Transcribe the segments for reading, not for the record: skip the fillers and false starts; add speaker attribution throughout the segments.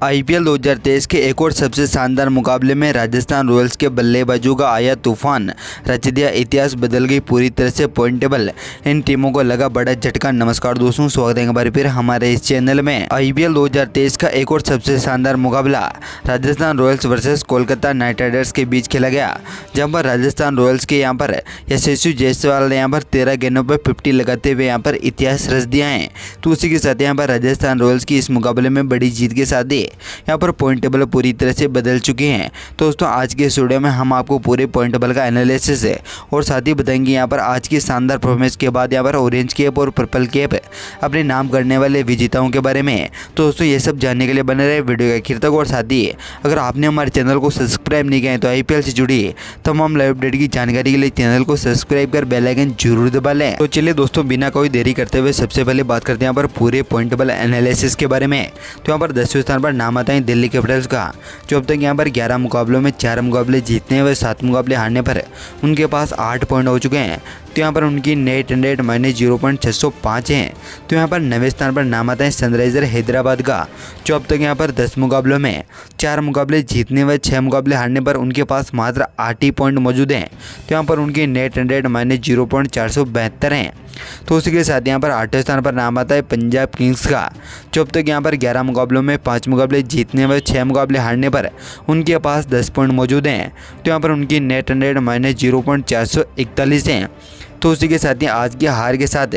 Speaker 1: IPL 2023 के एक और सबसे शानदार मुकाबले में राजस्थान रॉयल्स के बल्लेबाजों का आया तूफान, रच दिया इतिहास, बदल गई पूरी तरह से पॉइंट टेबल। इन टीमों को लगा बड़ा झटका। नमस्कार दोस्तों, स्वागत है एक बार फिर हमारे इस चैनल में। आईपीएल 2023 का एक और सबसे शानदार मुकाबला Rajasthan Royals versus Kolkata night Riders के बीच खेला गया, जहां पर राजस्थान रॉयल्स के यहां पर यशस्वी जायसवाल ने यहां पर 13 गेंदों पर 50 लगाते हुए यहां पर इतिहास रच दिया है। तो उसी के साथ यहां पर राजस्थान रॉयल्स की इस मुकाबले में बड़ी जीत के साथ ही यहाँ पर पॉइंट टेबल पूरी तरह से बदल चुके हैं। तो दोस्तों आज के इस वीडियो में हम आपको पूरे पॉइंट टेबल का एनालिसिस है और साथ ही बताएंगे यहाँ पर आज की शानदार परफॉर्मेंस के बाद यहाँ पर ऑरेंज कैप और पर्पल कैप अपने नाम करने वाले विजेताओं के बारे में। तो दोस्तों ये सब जानने के लिए बने रहे वीडियो के आखिर तक। और साथ ही अगर आपने हमारे चैनल को सब्सक्राइब नहीं किया है तो आईपीएल से जुड़ी तमाम लाइव अपडेट की जानकारी के लिए चैनल को सब्सक्राइब कर बेल आइकन जरूर दबा लें। तो चलिए दोस्तों बिना कोई देरी करते हुए सबसे पहले बात करते हैं यहाँ पर पूरे पॉइंट टेबल एनालिसिस के बारे में। तो यहाँ पर 10वें स्थान पर नाम आता है दिल्ली कैपिटल्स का, जो अब तक यहाँ पर 11 मुकाबलों में 4 मुकाबले जीतने व 7 मुकाबले हारने पर उनके पास 8 पॉइंट हो चुके हैं। तो यहाँ पर उनकी नेट रन रेट -0.605 है। तो यहाँ पर 9वें स्थान पर नाम आता है सनराइजर हैदराबाद का, जो अब तक यहाँ पर 10 मुकाबलों में 4 मुकाबले जीतने व 6 मुकाबले हारने पर उनके पास मात्र 8 ही पॉइंट मौजूद हैं। तो यहाँ पर उनकी नेट रन रेट -0.472 है। तो उसी के साथ यहाँ पर 8वें स्थान पर नाम आता है पंजाब किंग्स का, जो अब तक यहाँ पर 11 मुकाबलों में 5 मुकाबले जीतने व 6 मुकाबले हारने पर उनके पास 10 पॉइंट मौजूद हैं। तो यहाँ पर उनकी नेट रन रेट -0.441 है। तो उसी के साथ ही आज की हार के साथ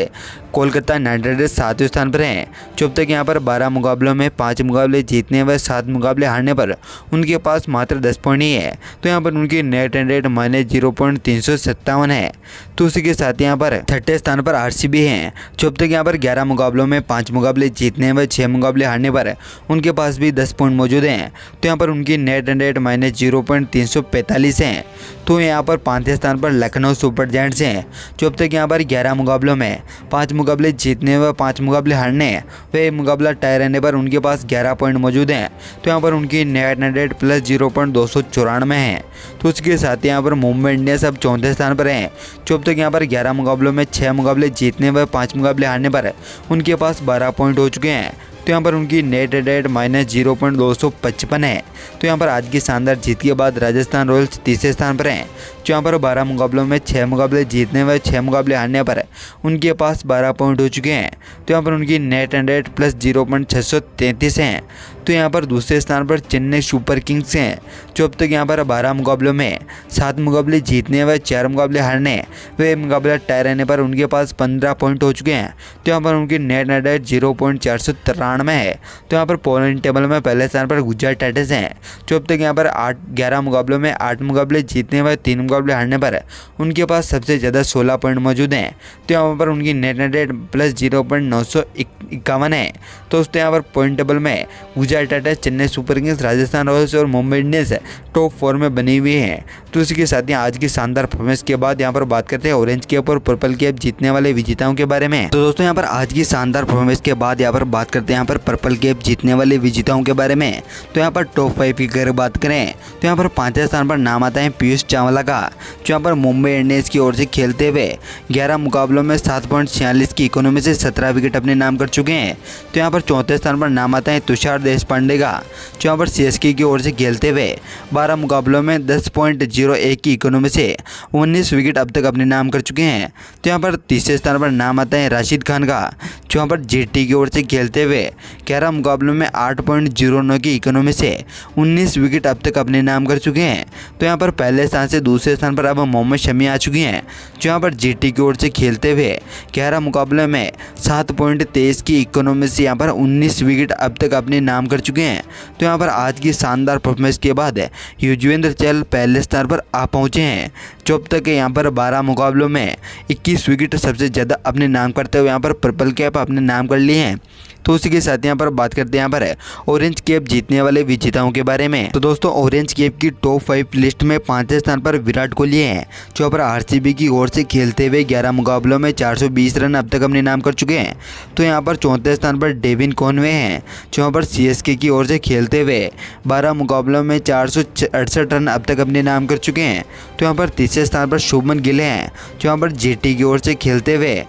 Speaker 1: कोलकाता नाइट राइडर्स 7वें स्थान पर हैं, जो अब तक यहाँ पर 12 मुकाबलों में 5 मुकाबले जीतने व 7 मुकाबले हारने पर उनके पास मात्र 10 पॉइंट ही है। तो यहाँ पर उनकी नेट रन रेट -0.357 है। तो उसी के साथ यहाँ पर 6ठे स्थान पर आरसीबी हैं, जो अब तक यहाँ पर 11 मुकाबलों में 5 मुकाबले जीतने व 6 मुकाबले हारने पर उनके पास भी 10 पॉइंट मौजूद हैं। तो यहाँ पर उनकी नेट रन रेट -0.345 है। तो यहाँ पर 5वें स्थान पर लखनऊ सुपर जायंट्स हैं, जो अब तक यहाँ पर 11 मुकाबलों में 5 मुकाबले जीतने व 5 मुकाबले हारने व एक मुकाबला टाई रहने पर उनके पास 11 पॉइंट मौजूद हैं। तो यहाँ पर उनकी नेट रन रेट +0.294 है। तो उसके साथ यहाँ पर मुंबई इंडियंस अब 4थे स्थान पर हैं, जो अब तक यहाँ पर 11 मुकाबलों में 6 मुकाबले जीतने व 5 मुकाबले हारने पर उनके पास 12 पॉइंट हो चुके हैं। तो यहाँ पर उनकी नेट रेट -0.255 है। तो यहाँ पर आज की शानदार जीत के बाद राजस्थान रॉयल्स 30वें स्थान पर हैं, जो यहाँ पर 12 मुकाबलों में 6 मुकाबले जीतने व 6 मुकाबले हारने पर उनके पास 12 पॉइंट हो चुके हैं। तो यहाँ पर उनकी नेट रन रेट +0.633 है। तो यहाँ पर दूसरे स्थान पर चेन्नई सुपर किंग्स हैं, जो अब तक यहाँ पर 12 मुकाबलों में 7 मुकाबले जीतने व 4 मुकाबले हारने व एक मुकाबला टाई रहने पर उनके पास 15 पॉइंट हो चुके हैं। तो यहाँ पर उनकी नेट रन रेट 0.493 है। तो यहाँ पर पॉइंट टेबल में पहले स्थान पर गुजरात टाइटंस हैं, जो अब तक यहाँ पर 11 मुकाबलों में 8 मुकाबले जीतने व 3 मुकाबले हारने पर उनके पास सबसे ज़्यादा 16 पॉइंट मौजूद हैं। तो यहाँ पर उनकी नेट रन रेट +0.951 है। तो उसके यहाँ पर पॉइंट टेबल में Gujarat Titans, Chennai super Kings, Rajasthan Royals और मुंबई इंडियंस टॉप 4 में बनी हुई हैं। तो इसी के साथ ही आज की शानदार परफॉर्मेंस के बाद यहाँ पर बात करते हैं ऑरेंज कैप और पर्पल कैप जीतने वाले विजेताओं के बारे में। तो दोस्तों यहाँ पर आज की शानदार परफॉर्मेंस के बाद यहाँ पर बात करते हैं यहाँ पर पर्पल कैप जीतने वाले विजेताओं के बारे में। तो यहाँ पर टॉप 5 की अगर बात करें तो यहाँ पर 5वें स्थान पर नाम आता है पीयूष चावला का, जो यहाँ पर मुंबई इंडियंस की ओर से खेलते हुए 11 मुकाबलों में 7.46 की इकोनॉमी से 17 विकेट अपने नाम कर चुके हैं। तो यहाँ पर 4थे स्थान पर नाम आता है तुषार देशपांडे का, जो यहाँ पर सीएसके की ओर से खेलते हुए 12 मुकाबलों में 10.01 की इकोनॉमी से 19 विकेट अब तक अपने नाम कर चुके हैं। तो यहाँ पर तीसरे स्थान पर नाम आता है राशिद खान का, जो यहाँ पर जेटी की ओर से खेलते हुए 11 मुकाबलों में 8.09 की इकोनॉमी से 19 विकेट अब तक अपने नाम कर चुके हैं। तो यहाँ पर पहले स्थान से दूसरे स्थान पर अब मोहम्मद शमी आ चुकी हैं, जो यहाँ पर जेटी की ओर से खेलते हुए 11 मुकाबले में 7.23 की इकोनॉमी से यहाँ पर 19 विकेट अब तक अपने नाम कर चुके हैं। तो यहाँ पर आज की शानदार परफॉर्मेंस के बाद युजवेंद्र चहल पहले स्थान पर आ पहुँचे हैं, जो अब तक यहाँ पर 12 मुकाबलों में 21 विकेट सबसे ज़्यादा अपने नाम करते हुए यहाँ पर पर्पल कैप अपने नाम कर लिए हैं। तो उसी के साथ यहाँ पर बात करते हैं यहाँ पर ऑरेंज कैप जीतने वाले विजेताओं के बारे में। तो दोस्तों ऑरेंज कैप की टॉप 5 लिस्ट में 5वें स्थान पर विराट कोहली हैं, जो यहाँ पर आरसीबी की ओर से खेलते हुए 11 मुकाबलों में 420 रन अब तक अपने नाम कर चुके हैं। तो यहाँ पर 4थे स्थान पर डेविन कॉनवे हैं, जो यहाँ पर सीएसके की ओर से खेलते हुए 12 मुकाबलों में 468 रन अब तक अपने नाम कर चुके हैं। तो यहाँ पर तीसरे स्थान पर शुभमन गिल हैं, जो यहाँ पर जेटी की ओर से खेलते हुए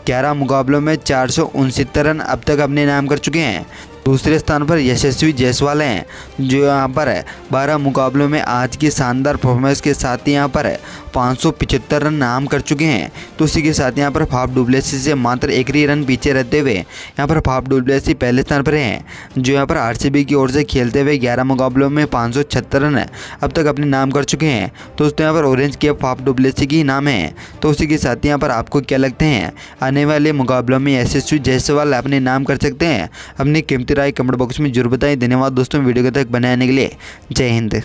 Speaker 1: 11 मुकाबलों में 469 रन अब तक अपने नाम कर चुके हैं। दूसरे स्थान पर यशस्वी जायसवाल हैं, जो यहाँ पर 12 मुकाबलों में आज की शानदार परफॉर्मेंस के साथ यहाँ पर 575 रन नाम कर चुके हैं। तो उसी के साथ यहाँ पर फाफ डु प्लेसिस से मात्र 1 ही रन पीछे रहते हुए यहाँ पर फाफ डु प्लेसिस पहले स्थान पर हैं, जो यहाँ पर आरसीबी की ओर से खेलते हुए 11 मुकाबलों में 576 रन अब तक अपने नाम कर चुके हैं। तो दोस्तों यहाँ पर orange cap Faf du Plessis की नाम है। तो उसी के साथ यहाँ पर आपको क्या लगते हैं आने वाले मुकाबलों में यशस्वी जायसवाल अपने नाम कर सकते हैं? अपनी कीमती राय कमेंट बॉक्स में जरूर बताएं। धन्यवाद दोस्तों वीडियो को तक बनाने के लिए। जय हिंद।